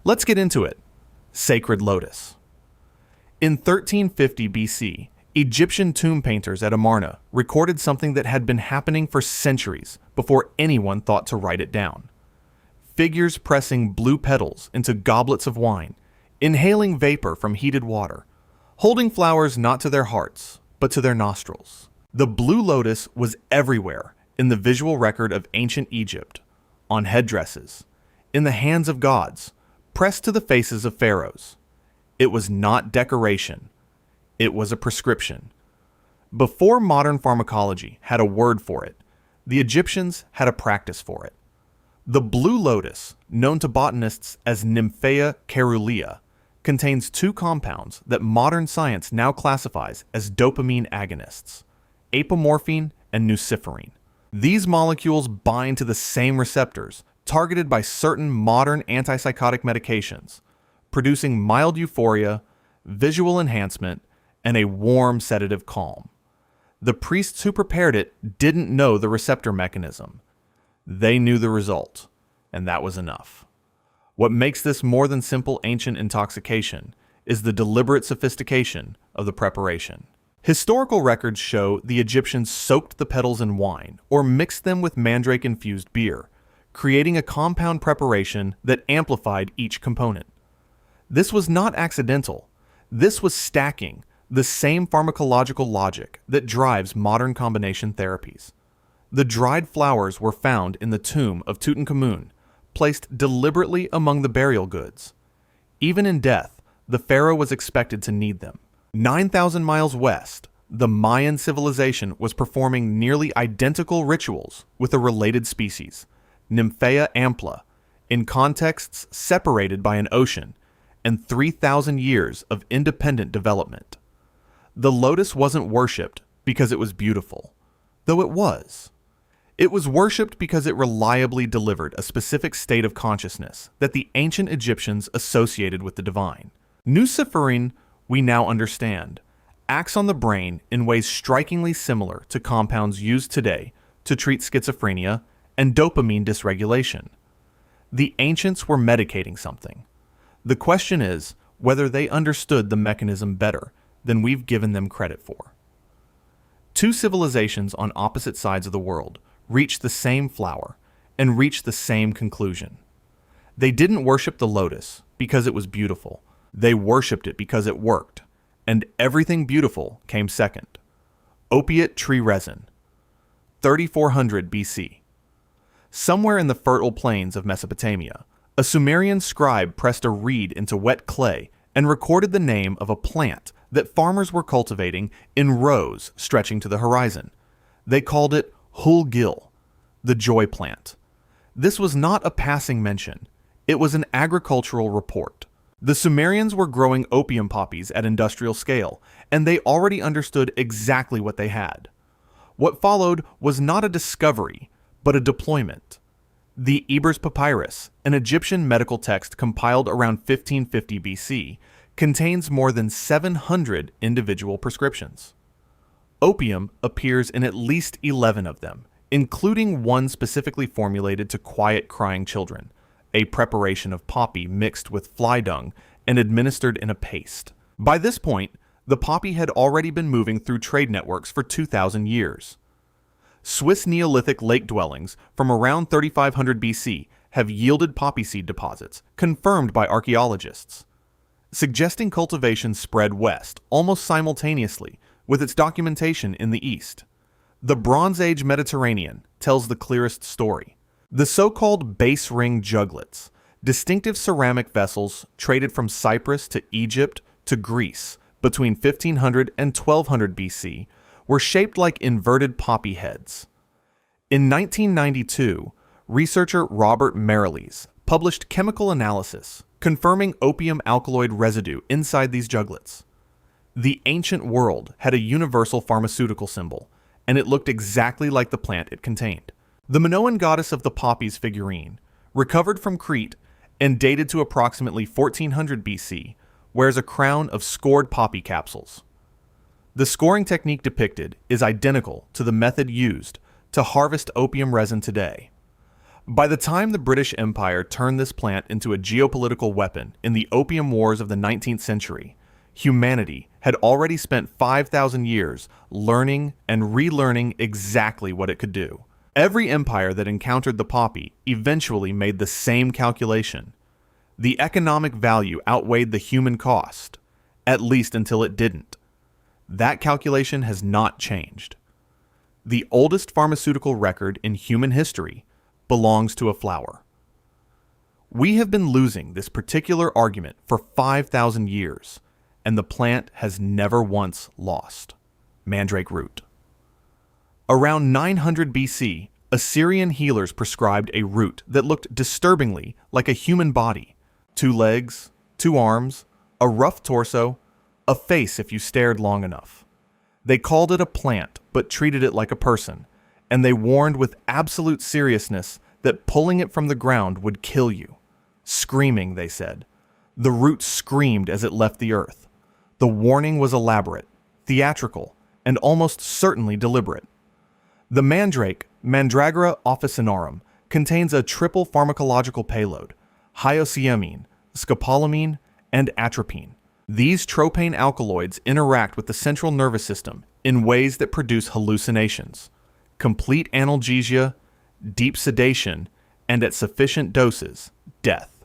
Let's get into it. Sacred lotus. In 1350 BC, Egyptian tomb painters at Amarna recorded something that had been happening for centuries before anyone thought to write it down. Figures pressing blue petals into goblets of wine, inhaling vapor from heated water, holding flowers not to their hearts, but to their nostrils. The blue lotus was everywhere in the visual record of ancient Egypt, on headdresses, in the hands of gods, pressed to the faces of pharaohs. It was not decoration. It was a prescription. Before modern pharmacology had a word for it, the Egyptians had a practice for it. The blue lotus, known to botanists as Nymphaea caerulea, contains two compounds that modern science now classifies as dopamine agonists, apomorphine and luciferine. These molecules bind to the same receptors targeted by certain modern antipsychotic medications, producing mild euphoria, visual enhancement, and a warm sedative calm. The priests who prepared it didn't know the receptor mechanism. They knew the result, and that was enough. What makes this more than simple ancient intoxication is the deliberate sophistication of the preparation. Historical records show the Egyptians soaked the petals in wine or mixed them with mandrake-infused beer, creating a compound preparation that amplified each component. This was not accidental. This was stacking, the same pharmacological logic that drives modern combination therapies. The dried flowers were found in the tomb of Tutankhamun, placed deliberately among the burial goods. Even in death, the pharaoh was expected to need them. 9,000 miles west, the Mayan civilization was performing nearly identical rituals with a related species, Nymphaea ampla, in contexts separated by an ocean and 3,000 years of independent development. The lotus wasn't worshipped because it was beautiful, though it was. It was worshipped because it reliably delivered a specific state of consciousness that the ancient Egyptians associated with the divine. Luciferine, we now understand, acts on the brain in ways strikingly similar to compounds used today to treat schizophrenia and dopamine dysregulation. The ancients were medicating something. The question is whether they understood the mechanism better than we've given them credit for. Two civilizations on opposite sides of the world reached the same flower and reached the same conclusion. They didn't worship the lotus because it was beautiful. They worshipped it because it worked, and everything beautiful came second. Opiate tree resin, 3400 BC. Somewhere in the fertile plains of Mesopotamia, a Sumerian scribe pressed a reed into wet clay and recorded the name of a plant that farmers were cultivating in rows stretching to the horizon. They called it Hul-Gil, the joy plant. This was not a passing mention. It was an agricultural report. The Sumerians were growing opium poppies at industrial scale, and they already understood exactly what they had. What followed was not a discovery, but a deployment. The Ebers Papyrus, an Egyptian medical text compiled around 1550 BC, contains more than 700 individual prescriptions. Opium appears in at least 11 of them, including one specifically formulated to quiet crying children, a preparation of poppy mixed with fly dung and administered in a paste. By this point, the poppy had already been moving through trade networks for 2,000 years. Swiss Neolithic lake dwellings from around 3500 BC have yielded poppy seed deposits, confirmed by archaeologists, suggesting cultivation spread west almost simultaneously with its documentation in the east. The Bronze Age Mediterranean tells the clearest story. The so-called base ring juglets, distinctive ceramic vessels traded from Cyprus to Egypt to Greece between 1500 and 1200 BC, were shaped like inverted poppy heads. In 1992, researcher Robert Merriles published chemical analysis confirming opium alkaloid residue inside these juglets. The ancient world had a universal pharmaceutical symbol, and it looked exactly like the plant it contained. The Minoan goddess of the poppies figurine, recovered from Crete and dated to approximately 1400 BC, wears a crown of scored poppy capsules. The scoring technique depicted is identical to the method used to harvest opium resin today. By the time the British Empire turned this plant into a geopolitical weapon in the Opium Wars of the 19th century, humanity had already spent 5,000 years learning and relearning exactly what it could do. Every empire that encountered the poppy eventually made the same calculation. The economic value outweighed the human cost, at least until it didn't. That calculation has not changed. The oldest pharmaceutical record in human history belongs to a flower. We have been losing this particular argument for 5,000 years, and the plant has never once lost. Mandrake root. Around 900 BC, Assyrian healers prescribed a root that looked disturbingly like a human body. 2 legs, 2 arms, a rough torso, a face if you stared long enough. They called it a plant, but treated it like a person, and they warned with absolute seriousness that pulling it from the ground would kill you. Screaming, they said. The root screamed as it left the earth. The warning was elaborate, theatrical, and almost certainly deliberate. The mandrake, Mandragora officinarum, contains a triple pharmacological payload: hyoscyamine, scopolamine, and atropine. These tropane alkaloids interact with the central nervous system in ways that produce hallucinations, complete analgesia, deep sedation, and at sufficient doses, death.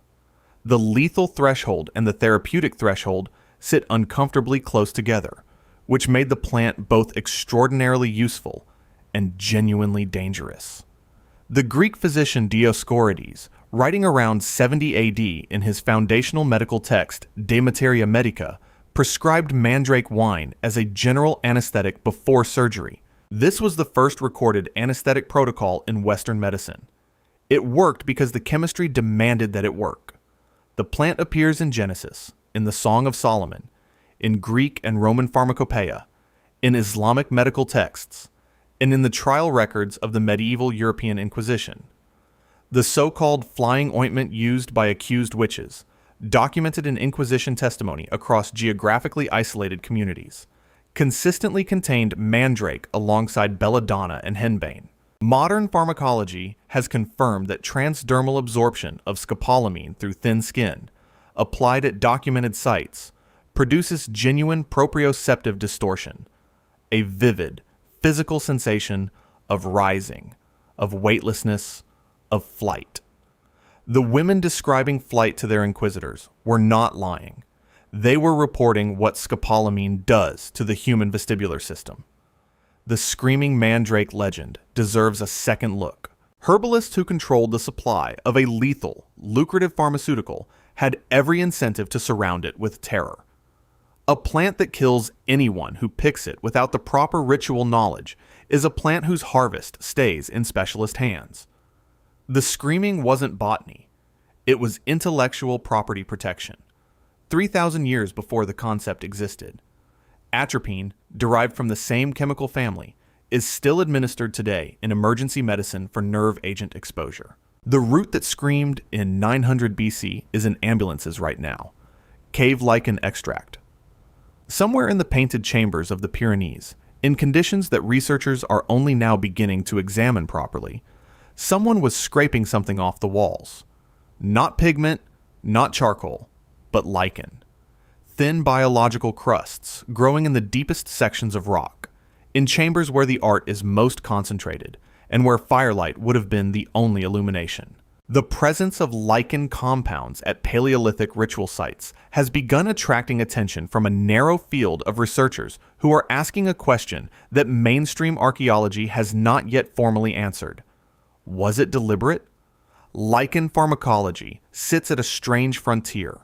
The lethal threshold and the therapeutic threshold sit uncomfortably close together, which made the plant both extraordinarily useful and genuinely dangerous. The Greek physician Dioscorides, writing around 70 AD in his foundational medical text De Materia Medica, prescribed mandrake wine as a general anesthetic before surgery. This was the first recorded anesthetic protocol in Western medicine. It worked because the chemistry demanded that it work. The plant appears in Genesis, in the Song of Solomon, in Greek and Roman pharmacopoeia, in Islamic medical texts, and in the trial records of the medieval European Inquisition. The so-called flying ointment used by accused witches, documented in Inquisition testimony across geographically isolated communities, consistently contained mandrake alongside belladonna and henbane. Modern pharmacology has confirmed that transdermal absorption of scopolamine through thin skin, applied at documented sites, produces genuine proprioceptive distortion, a vivid, physical sensation of rising, of weightlessness, of flight. The women describing flight to their inquisitors were not lying. They were reporting what scopolamine does to the human vestibular system. The screaming mandrake legend deserves a second look. Herbalists who controlled the supply of a lethal, lucrative pharmaceutical had every incentive to surround it with terror. A plant that kills anyone who picks it without the proper ritual knowledge is a plant whose harvest stays in specialist hands. The screaming wasn't botany. It was intellectual property protection. 3,000 years before the concept existed. Atropine, derived from the same chemical family, is still administered today in emergency medicine for nerve agent exposure. The root that screamed in 900 BC is in ambulances right now. Cave lichen extract. Somewhere in the painted chambers of the Pyrenees, in conditions that researchers are only now beginning to examine properly, someone was scraping something off the walls. Not pigment, not charcoal, but lichen. Thin biological crusts growing in the deepest sections of rock, in chambers where the art is most concentrated, and where firelight would have been the only illumination. The presence of lichen compounds at Paleolithic ritual sites has begun attracting attention from a narrow field of researchers who are asking a question that mainstream archaeology has not yet formally answered. Was it deliberate? Lichen pharmacology sits at a strange frontier.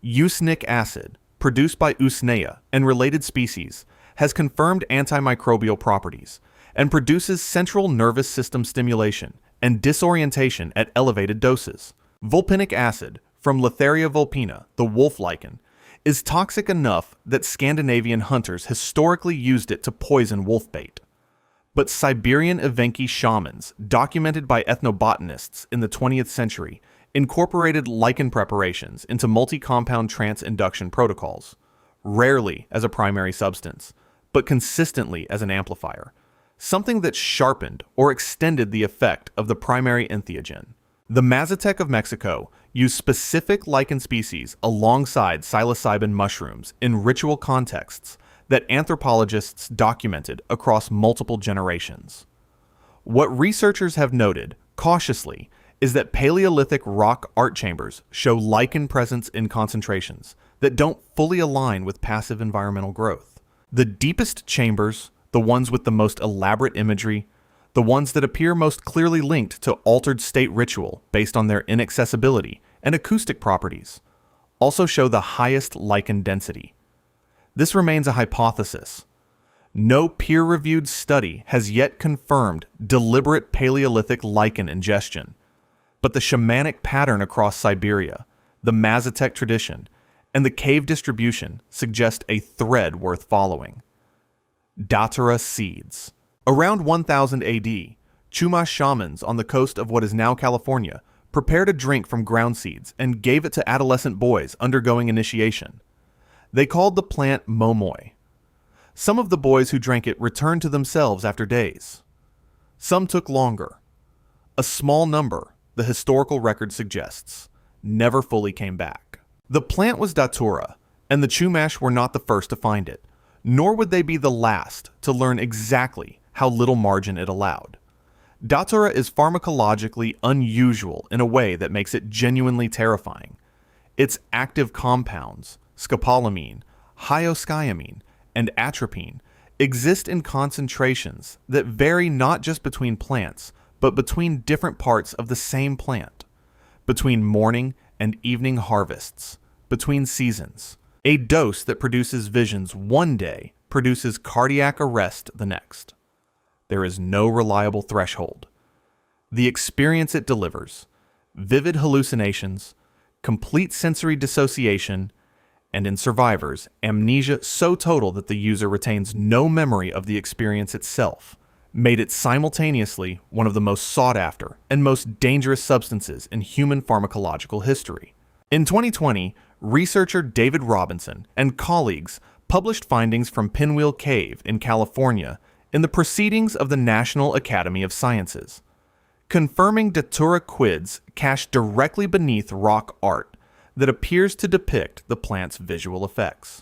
Usnic acid, produced by Usnea and related species, has confirmed antimicrobial properties and produces central nervous system stimulation and disorientation at elevated doses. Vulpinic acid, from Latheria vulpina, the wolf lichen, is toxic enough that Scandinavian hunters historically used it to poison wolf bait. But Siberian Evenki shamans, documented by ethnobotanists in the 20th century, incorporated lichen preparations into multi-compound trance induction protocols, rarely as a primary substance, but consistently as an amplifier. something that sharpened or extended the effect of the primary entheogen. The Mazatec of Mexico used specific lichen species alongside psilocybin mushrooms in ritual contexts that anthropologists documented across multiple generations. What researchers have noted, cautiously, is that Paleolithic rock art chambers show lichen presence in concentrations that don't fully align with passive environmental growth. The deepest chambers, the ones with the most elaborate imagery, the ones that appear most clearly linked to altered state ritual based on their inaccessibility and acoustic properties, also show the highest lichen density. This remains a hypothesis. No peer-reviewed study has yet confirmed deliberate Paleolithic lichen ingestion, but the shamanic pattern across Siberia, the Mazatec tradition, and the cave distribution suggest a thread worth following. Datura seeds. Around 1000 AD, Chumash shamans on the coast of what is now California prepared a drink from ground seeds and gave it to adolescent boys undergoing initiation. They called the plant momoy. Some of the boys who drank it returned to themselves after days. Some took longer. A small number, the historical record suggests, never fully came back. The plant was datura, and the Chumash were not the first to find it, nor would they be the last to learn exactly how little margin it allowed. Datura is pharmacologically unusual in a way that makes it genuinely terrifying. Its active compounds, scopolamine, hyoscyamine, and atropine, exist in concentrations that vary not just between plants, but between different parts of the same plant, between morning and evening harvests, between seasons. A dose that produces visions one day produces cardiac arrest the next. There is no reliable threshold. The experience it delivers, vivid hallucinations, complete sensory dissociation, and in survivors, amnesia so total that the user retains no memory of the experience itself, made it simultaneously one of the most sought-after and most dangerous substances in human pharmacological history. In 2020, researcher David Robinson and colleagues published findings from Pinwheel Cave in California in the Proceedings of the National Academy of Sciences, confirming datura quids cached directly beneath rock art that appears to depict the plant's visual effects.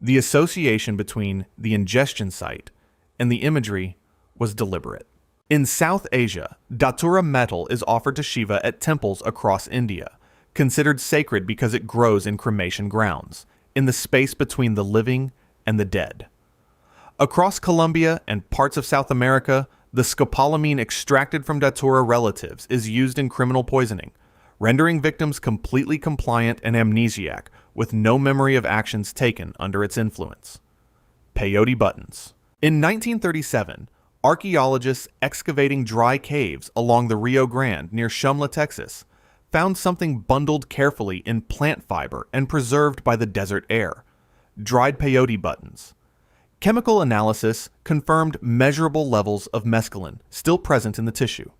The association between the ingestion site and the imagery was deliberate. In South Asia, datura metal is offered to Shiva at temples across India, considered sacred because it grows in cremation grounds, in the space between the living and the dead. Across Colombia and parts of South America, the scopolamine extracted from datura relatives is used in criminal poisoning, rendering victims completely compliant and amnesiac with no memory of actions taken under its influence. Peyote buttons. In 1937, archaeologists excavating dry caves along the Rio Grande near Shumla, Texas, found something bundled carefully in plant fiber and preserved by the desert air: dried peyote buttons. Chemical analysis confirmed measurable levels of mescaline still present in the tissue.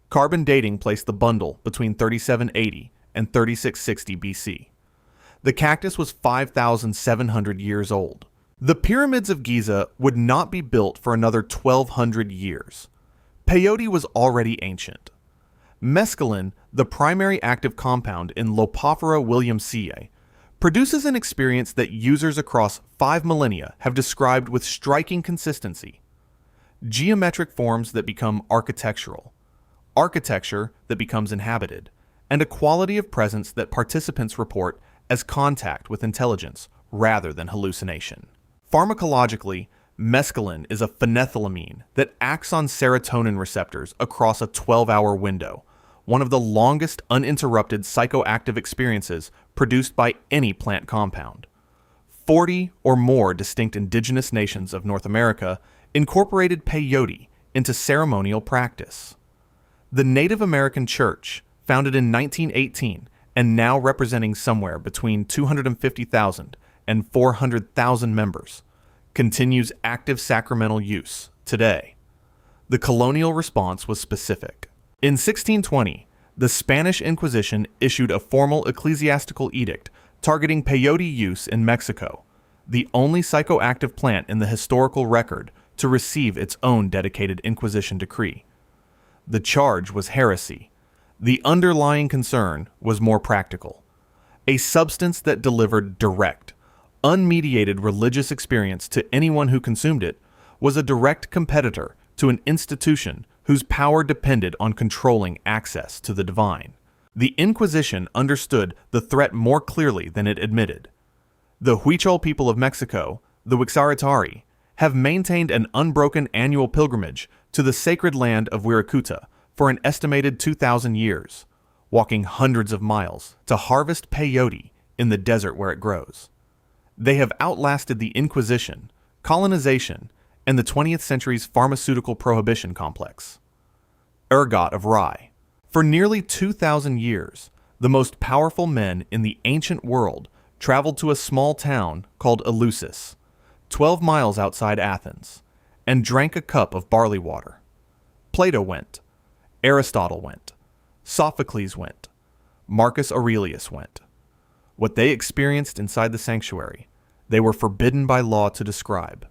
Carbon dating placed the bundle between 3780 and 3660 BC. The cactus was 5,700 years old. The pyramids of Giza would not be built for another 1,200 years. Peyote was already ancient. Mescaline, the primary active compound in Lophophora williamsiae, produces an experience that users across 5 millennia have described with striking consistency: geometric forms that become architectural, architecture that becomes inhabited, and a quality of presence that participants report as contact with intelligence rather than hallucination. Pharmacologically, mescaline is a phenethylamine that acts on serotonin receptors across a 12-hour window, one of the longest uninterrupted psychoactive experiences produced by any plant compound. 40 or more distinct indigenous nations of North America incorporated peyote into ceremonial practice. The Native American Church, founded in 1918 and now representing somewhere between 250,000 and 400,000 members, continues active sacramental use today. The colonial response was specific. In 1620, the Spanish Inquisition issued a formal ecclesiastical edict targeting peyote use in Mexico, the only psychoactive plant in the historical record to receive its own dedicated Inquisition decree. The charge was heresy. The underlying concern was more practical. A substance that delivered direct, unmediated religious experience to anyone who consumed it was a direct competitor to an institution whose power depended on controlling access to the divine. The Inquisition understood the threat more clearly than it admitted. The Huichol people of Mexico, the Wixaritari, have maintained an unbroken annual pilgrimage to the sacred land of Wirakuta for an estimated 2,000 years, walking hundreds of miles to harvest peyote in the desert where it grows. They have outlasted the Inquisition, colonization, and the 20th century's pharmaceutical prohibition complex. Ergot of Rye. For nearly 2,000 years, the most powerful men in the ancient world traveled to a small town called Eleusis, 12 miles outside Athens, and drank a cup of barley water. Plato went. Aristotle went. Sophocles went. Marcus Aurelius went. What they experienced inside the sanctuary, they were forbidden by law to describe.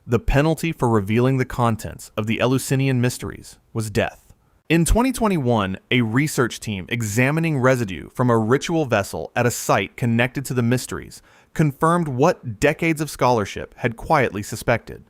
The penalty for revealing the contents of the Eleusinian mysteries was death. In 2021, a research team examining residue from a ritual vessel at a site connected to the mysteries confirmed what decades of scholarship had quietly suspected.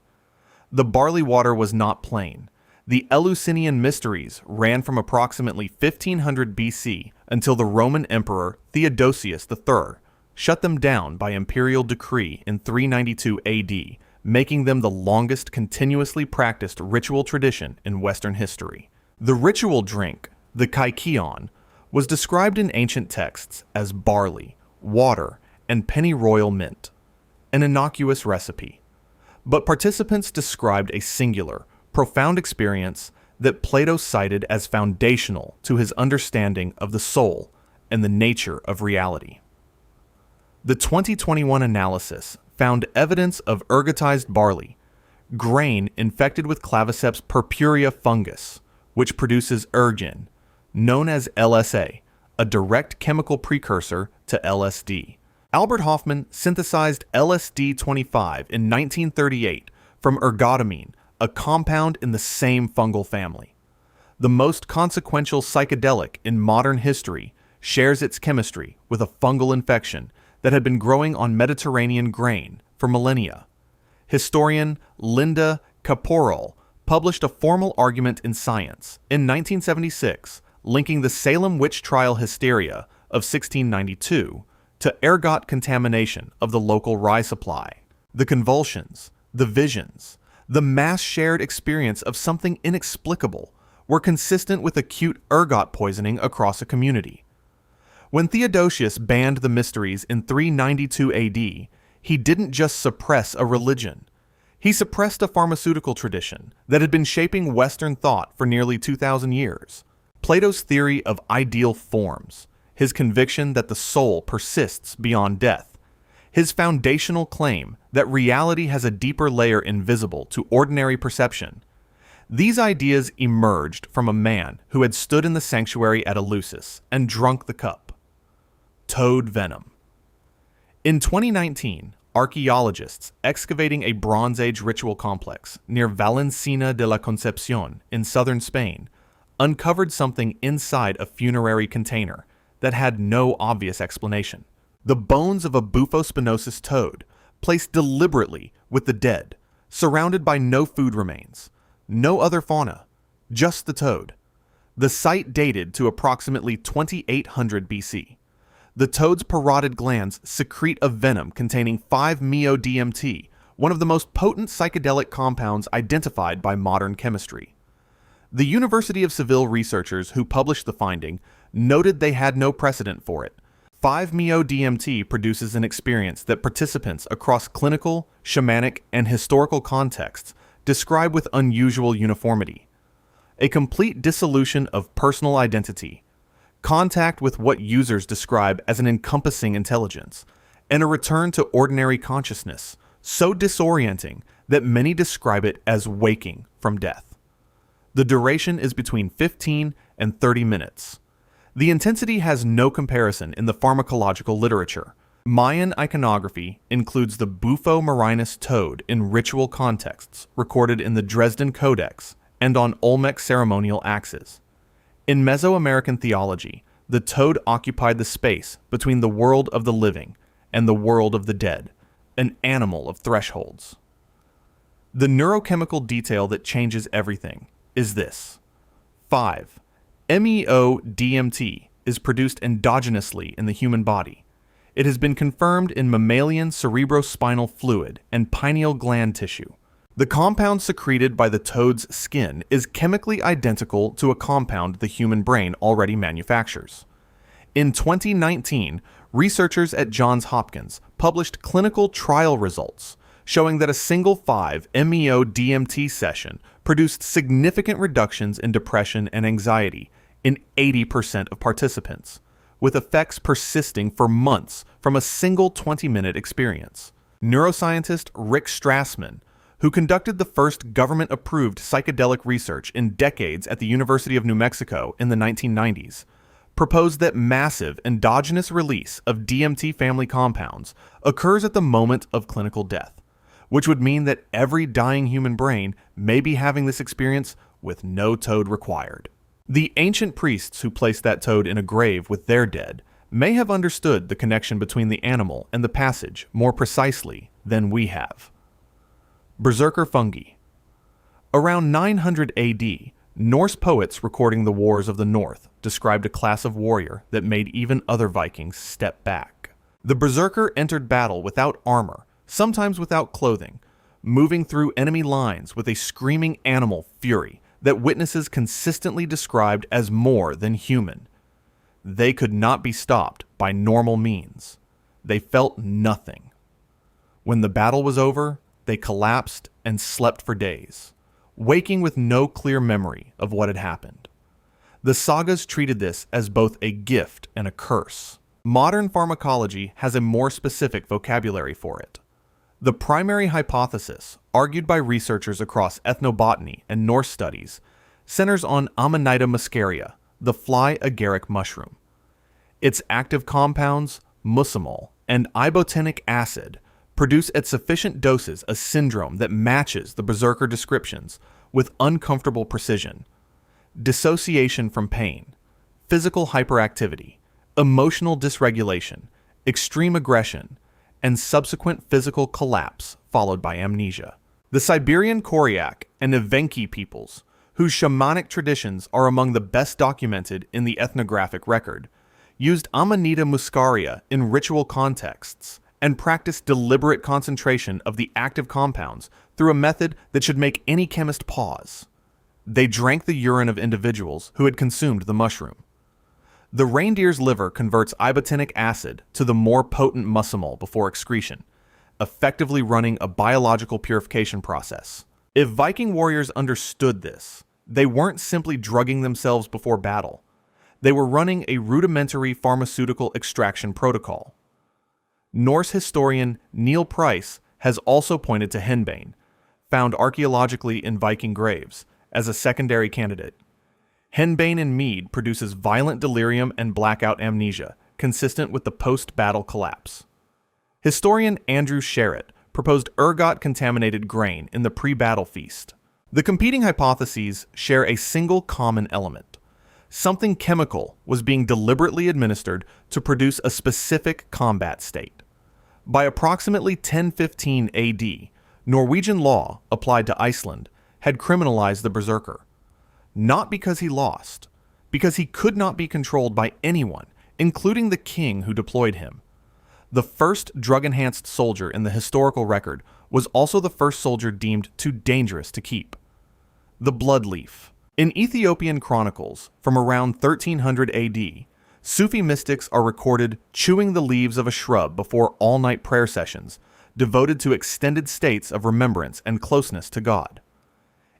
The barley water was not plain. The Eleusinian mysteries ran from approximately 1500 BC until the Roman Emperor Theodosius III shut them down by imperial decree in 392 AD, making them the longest continuously practiced ritual tradition in Western history. The ritual drink, the kaikion, was described in ancient texts as barley, water, and pennyroyal mint, an innocuous recipe. But participants described a singular, profound experience that Plato cited as foundational to his understanding of the soul and the nature of reality. The 2021 analysis found evidence of ergotized barley, grain infected with Claviceps purpurea fungus, which produces ergin, known as LSA, a direct chemical precursor to LSD. Albert Hofmann synthesized LSD-25 in 1938 from ergotamine, a compound in the same fungal family. The most consequential psychedelic in modern history shares its chemistry with a fungal infection that had been growing on Mediterranean grain for millennia. Historian Linda Caporal published a formal argument in Science in 1976 linking the Salem witch trial hysteria of 1692 to ergot contamination of the local rye supply. The convulsions, the visions, the mass shared experience of something inexplicable were consistent with acute ergot poisoning across a community. When Theodosius banned the mysteries in 392 AD, he didn't just suppress a religion. He suppressed a pharmaceutical tradition that had been shaping Western thought for nearly 2,000 years. Plato's theory of ideal forms, his conviction that the soul persists beyond death, his foundational claim that reality has a deeper layer invisible to ordinary perception. These ideas emerged from a man who had stood in the sanctuary at Eleusis and drunk the cup. Toad venom. In 2019, archaeologists excavating a Bronze Age ritual complex near Valencina de la Concepción in southern Spain uncovered something inside a funerary container that had no obvious explanation. The bones of a Buphospinosus toad, placed deliberately with the dead, surrounded by no food remains, no other fauna, just the toad. The site dated to approximately 2800 BC. The toad's parotid glands secrete a venom containing 5-MeO-DMT, one of the most potent psychedelic compounds identified by modern chemistry. The University of Seville researchers who published the finding noted they had no precedent for it. 5-MeO-DMT produces an experience that participants across clinical, shamanic, and historical contexts describe with unusual uniformity. A complete dissolution of personal identity, contact with what users describe as an encompassing intelligence, and a return to ordinary consciousness, so disorienting that many describe it as waking from death. The duration is between 15 and 30 minutes. The intensity has no comparison in the pharmacological literature. Mayan iconography includes the Bufo marinus toad in ritual contexts recorded in the Dresden Codex and on Olmec ceremonial axes. In Mesoamerican theology, the toad occupied the space between the world of the living and the world of the dead, an animal of thresholds. The neurochemical detail that changes everything is this. 5. MEO-DMT is produced endogenously in the human body. It has been confirmed in mammalian cerebrospinal fluid and pineal gland tissue. The compound secreted by the toad's skin is chemically identical to a compound the human brain already manufactures. In 2019, researchers at Johns Hopkins published clinical trial results showing that a single 5-MeO-DMT session produced significant reductions in depression and anxiety in 80% of participants, with effects persisting for months from a single 20-minute experience. Neuroscientist Rick Strassman, who conducted the first government-approved psychedelic research in decades at the University of New Mexico in the 1990s, proposed that massive endogenous release of DMT family compounds occurs at the moment of clinical death, which would mean that every dying human brain may be having this experience with no toad required. The ancient priests who placed that toad in a grave with their dead may have understood the connection between the animal and the passage more precisely than we have. Berserker fungi. Around 900 AD, Norse poets recording the wars of the North described a class of warrior that made even other Vikings step back. The berserker entered battle without armor, sometimes without clothing, moving through enemy lines with a screaming animal fury that witnesses consistently described as more than human. They could not be stopped by normal means. They felt nothing. When the battle was over, they collapsed and slept for days, waking with no clear memory of what had happened. The sagas treated this as both a gift and a curse. Modern pharmacology has a more specific vocabulary for it. The primary hypothesis, argued by researchers across ethnobotany and Norse studies, centers on Amanita muscaria, the fly agaric mushroom. Its active compounds, muscimol and ibotenic acid, produce at sufficient doses a syndrome that matches the berserker descriptions with uncomfortable precision. Dissociation from pain, physical hyperactivity, emotional dysregulation, extreme aggression, and subsequent physical collapse followed by amnesia. The Siberian Koryak and Evenki peoples, whose shamanic traditions are among the best documented in the ethnographic record, used Amanita muscaria in ritual contexts and practiced deliberate concentration of the active compounds through a method that should make any chemist pause. They drank the urine of individuals who had consumed the mushroom. The reindeer's liver converts ibotenic acid to the more potent muscimol before excretion, effectively running a biological purification process. If Viking warriors understood this, they weren't simply drugging themselves before battle. They were running a rudimentary pharmaceutical extraction protocol. Norse historian Neil Price has also pointed to henbane, found archaeologically in Viking graves, as a secondary candidate. Henbane in mead produces violent delirium and blackout amnesia, consistent with the post-battle collapse. Historian Andrew Sherritt proposed ergot-contaminated grain in the pre-battle feast. The competing hypotheses share a single common element. Something chemical was being deliberately administered to produce a specific combat state. By approximately 1015 AD, Norwegian law, applied to Iceland, had criminalized the berserker. Not because he lost, because he could not be controlled by anyone, including the king who deployed him. The first drug-enhanced soldier in the historical record was also the first soldier deemed too dangerous to keep. The blood leaf. In Ethiopian chronicles from around 1300 AD, Sufi mystics are recorded chewing the leaves of a shrub before all-night prayer sessions, devoted to extended states of remembrance and closeness to God.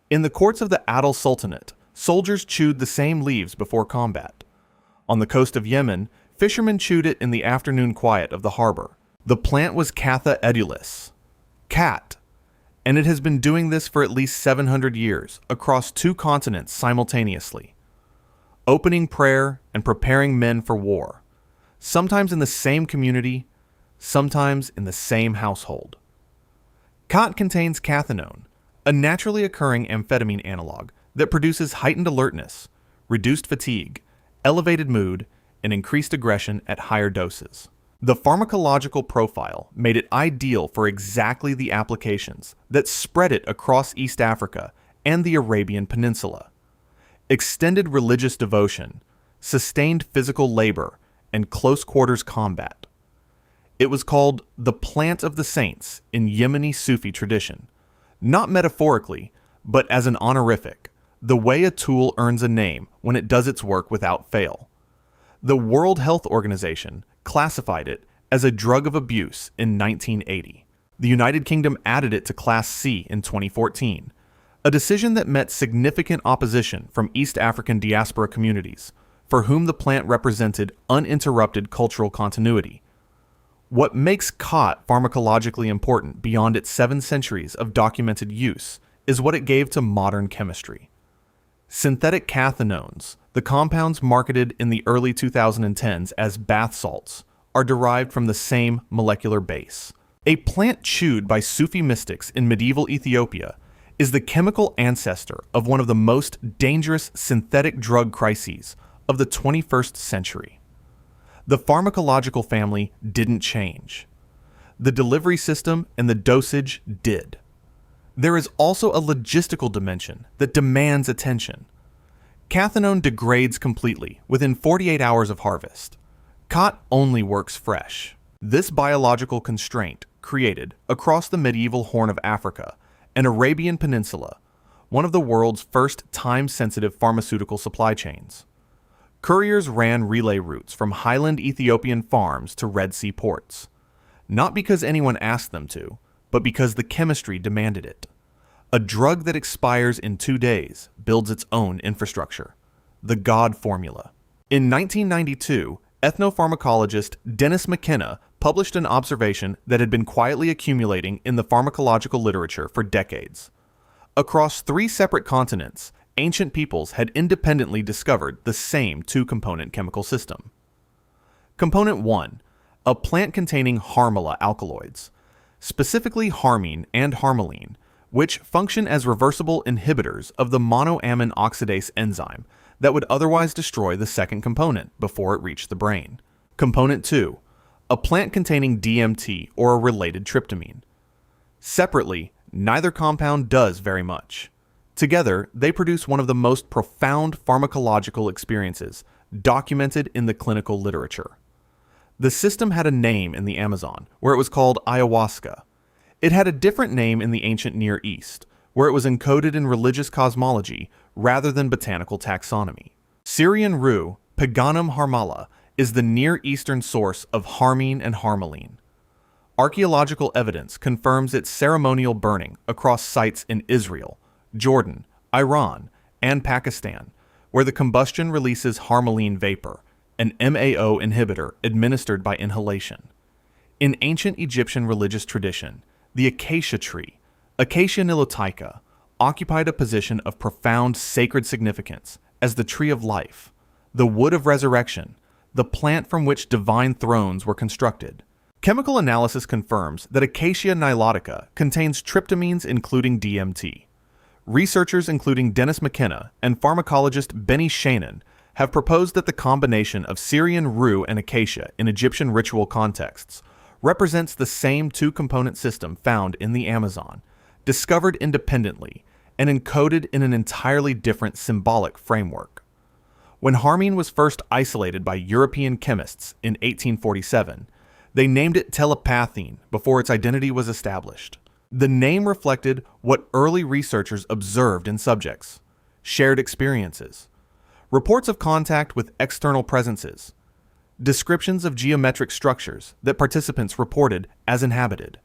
In the courts of the Adal Sultanate, soldiers chewed the same leaves before combat. On the coast of Yemen, fishermen chewed it in the afternoon quiet of the harbor. The plant was Catha edulis, cat, and it has been doing this for at least 700 years across 2 continents simultaneously. Opening prayer and preparing men for war, sometimes in the same community, sometimes in the same household. Khat contains cathinone, a naturally occurring amphetamine analog that produces heightened alertness, reduced fatigue, elevated mood, and increased aggression at higher doses. The pharmacological profile made it ideal for exactly the applications that spread it across East Africa and the Arabian Peninsula. Extended religious devotion, sustained physical labor, and close quarters combat. It was called the plant of the saints in Yemeni Sufi tradition, not metaphorically, but as an honorific, the way a tool earns a name when it does its work without fail. The World Health Organization classified it as a drug of abuse in 1980. The United Kingdom added it to Class C in 2014, a decision that met significant opposition from East African diaspora communities, for whom the plant represented uninterrupted cultural continuity. What makes khat pharmacologically important beyond its 7 centuries of documented use is what it gave to modern chemistry. Synthetic cathinones, the compounds marketed in the early 2010s as bath salts, are derived from the same molecular base. A plant chewed by Sufi mystics in medieval Ethiopia is the chemical ancestor of one of the most dangerous synthetic drug crises of the 21st century. The pharmacological family didn't change. The delivery system and the dosage did. There is also a logistical dimension that demands attention. Cathinone degrades completely within 48 hours of harvest. Khat only works fresh. This biological constraint created, across the medieval Horn of Africa and Arabian Peninsula, one of the world's first time-sensitive pharmaceutical supply chains. Couriers ran relay routes from highland Ethiopian farms to Red Sea ports, not because anyone asked them to, but because the chemistry demanded it. A drug that expires in 2 days builds its own infrastructure, the God formula. In 1992, ethnopharmacologist Dennis McKenna published an observation that had been quietly accumulating in the pharmacological literature for decades. Across 3 separate continents, ancient peoples had independently discovered the same 2-component chemical system. Component 1, a plant containing harmala alkaloids, specifically harmine and harmaline, which function as reversible inhibitors of the monoamine oxidase enzyme that would otherwise destroy the second component before it reached the brain. Component 2, a plant containing DMT or a related tryptamine. Separately, neither compound does very much. Together, they produce one of the most profound pharmacological experiences documented in the clinical literature. The system had a name in the Amazon, where it was called ayahuasca. It had a different name in the ancient Near East, where it was encoded in religious cosmology rather than botanical taxonomy. Syrian rue, Paganum harmala, is the Near Eastern source of harmine and harmaline. Archaeological evidence confirms its ceremonial burning across sites in Israel, Jordan, Iran, and Pakistan, where the combustion releases harmaline vapor, an MAO inhibitor administered by inhalation. In ancient Egyptian religious tradition, the acacia tree, Acacia nilotica, occupied a position of profound sacred significance as the tree of life, the wood of resurrection, the plant from which divine thrones were constructed. Chemical analysis confirms that Acacia nilotica contains tryptamines including DMT. Researchers including Dennis McKenna and pharmacologist Benny Shannon have proposed that the combination of Syrian rue and acacia in Egyptian ritual contexts represents the same 2-component system found in the Amazon, discovered independently and encoded in an entirely different symbolic framework. When harmine was first isolated by European chemists in 1847, they named it telepathine before its identity was established. The name reflected what early researchers observed in subjects: shared experiences, reports of contact with external presences, descriptions of geometric structures that participants reported as inhabited.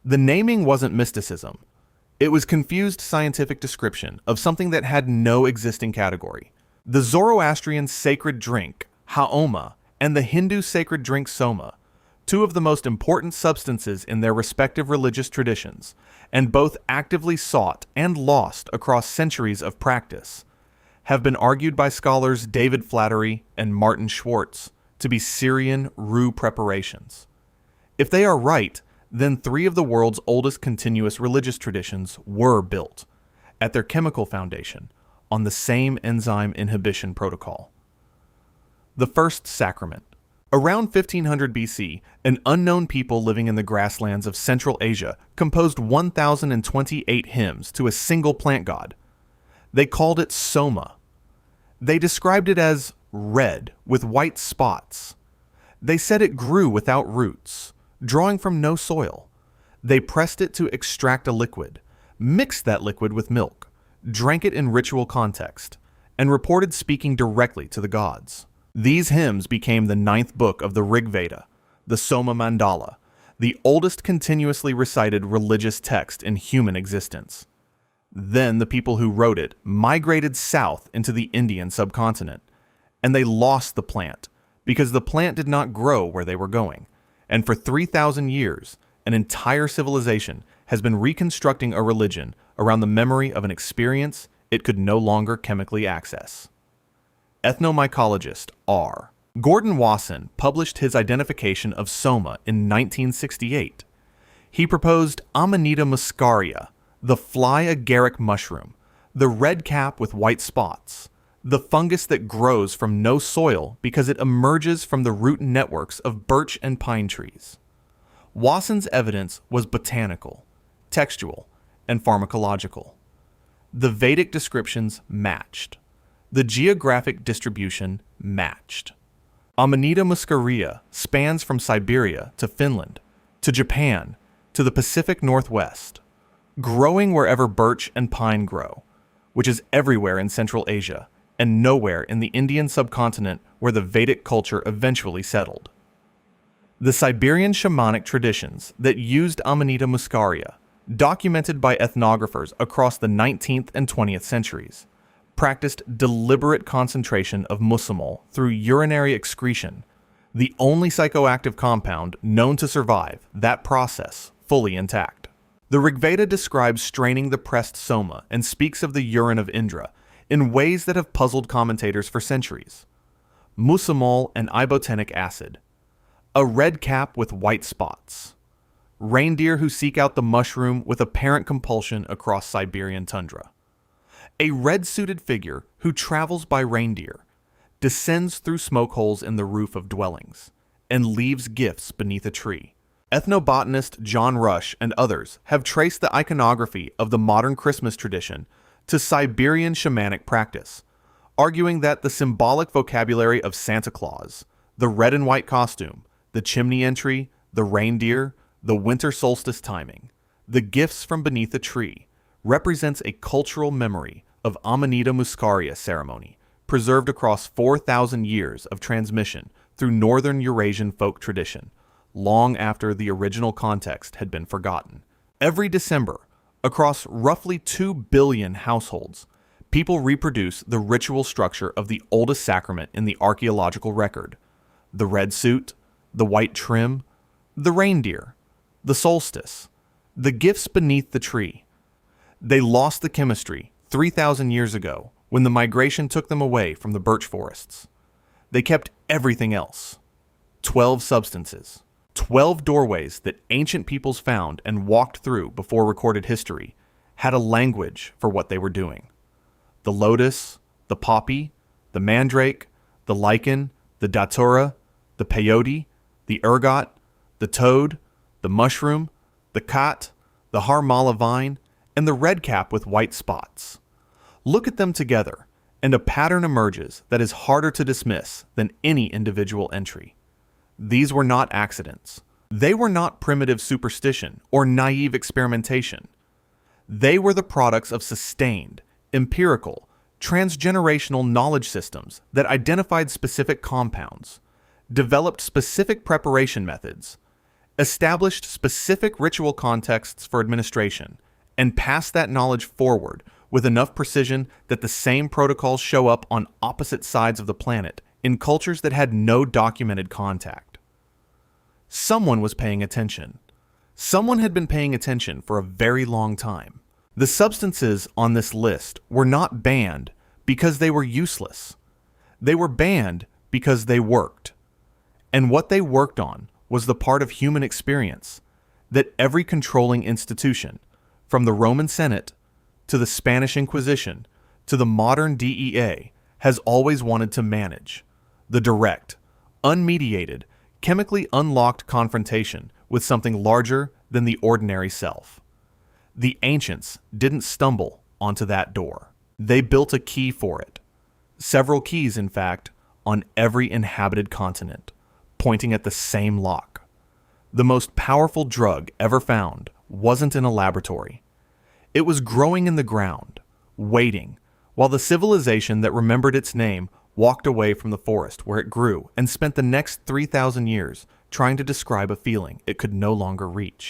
The naming wasn't mysticism. It was confused scientific description of something that had no existing category. The Zoroastrian sacred drink, haoma, and the Hindu sacred drink soma, 2 of the most important substances in their respective religious traditions, and both actively sought and lost across centuries of practice, have been argued by scholars David Flattery and Martin Schwartz to be Syrian rue preparations. If they are right, then 3 of the world's oldest continuous religious traditions were built, at their chemical foundation, on the same enzyme inhibition protocol. The First Sacrament. Around 1500 BC, an unknown people living in the grasslands of Central Asia composed 1,028 hymns to a single plant god. They called it Soma. They described it as red with white spots. They said it grew without roots, drawing from no soil. They pressed it to extract a liquid, mixed that liquid with milk, drank it in ritual context, and reported speaking directly to the gods. These hymns became the 9th book of the Rig Veda, the Soma Mandala, the oldest continuously recited religious text in human existence. Then the people who wrote it migrated south into the Indian subcontinent, and they lost the plant because the plant did not grow where they were going. And for 3,000 years, an entire civilization has been reconstructing a religion around the memory of an experience it could no longer chemically access. Ethnomycologist R. Gordon Wasson published his identification of Soma in 1968. He proposed Amanita muscaria, the fly agaric mushroom, the red cap with white spots, the fungus that grows from no soil because it emerges from the root networks of birch and pine trees. Wasson's evidence was botanical, textual, and pharmacological. The Vedic descriptions matched. The geographic distribution matched. Amanita muscaria spans from Siberia to Finland, to Japan, to the Pacific Northwest, growing wherever birch and pine grow, which is everywhere in Central Asia and nowhere in the Indian subcontinent where the Vedic culture eventually settled. The Siberian shamanic traditions that used Amanita muscaria, documented by ethnographers across the 19th and 20th centuries, practiced deliberate concentration of muscimol through urinary excretion, the only psychoactive compound known to survive that process fully intact. The Rigveda describes straining the pressed soma and speaks of the urine of Indra in ways that have puzzled commentators for centuries. Muscimol and ibotenic acid, a red cap with white spots, reindeer who seek out the mushroom with apparent compulsion across Siberian tundra. A red-suited figure who travels by reindeer, descends through smoke holes in the roof of dwellings, and leaves gifts beneath a tree. Ethnobotanist John Rush and others have traced the iconography of the modern Christmas tradition to Siberian shamanic practice, arguing that the symbolic vocabulary of Santa Claus, the red and white costume, the chimney entry, the reindeer, the winter solstice timing, the gifts from beneath a tree, represents a cultural memory of Amanita muscaria ceremony, preserved across 4,000 years of transmission through northern Eurasian folk tradition, long after the original context had been forgotten. Every December, across roughly 2 billion households, people reproduce the ritual structure of the oldest sacrament in the archaeological record: the red suit, the white trim, the reindeer, the solstice, the gifts beneath the tree. They lost the chemistry 3,000 years ago when the migration took them away from the birch forests. They kept everything else. 12 substances, 12 doorways that ancient peoples found and walked through before recorded history, had a language for what they were doing. The lotus, the poppy, the mandrake, the lichen, the datura, the peyote, the ergot, the toad, the mushroom, the khat, the harmala vine, and the red cap with white spots. Look at them together, and a pattern emerges that is harder to dismiss than any individual entry. These were not accidents. They were not primitive superstition or naive experimentation. They were the products of sustained, empirical, transgenerational knowledge systems that identified specific compounds, developed specific preparation methods, established specific ritual contexts for administration, and passed that knowledge forward with enough precision that the same protocols show up on opposite sides of the planet in cultures that had no documented contact. Someone was paying attention. Someone had been paying attention for a very long time. The substances on this list were not banned because they were useless. They were banned because they worked. And what they worked on was the part of human experience that every controlling institution, from the Roman Senate to the Spanish Inquisition to the modern DEA, has always wanted to manage: the direct, unmediated, chemically unlocked confrontation with something larger than the ordinary self. The ancients didn't stumble onto that door. They built a key for it. Several keys, in fact, on every inhabited continent, pointing at the same lock. The most powerful drug ever found wasn't in a laboratory. It was growing in the ground, waiting, while the civilization that remembered its name walked away from the forest where it grew and spent the next 3,000 years trying to describe a feeling it could no longer reach.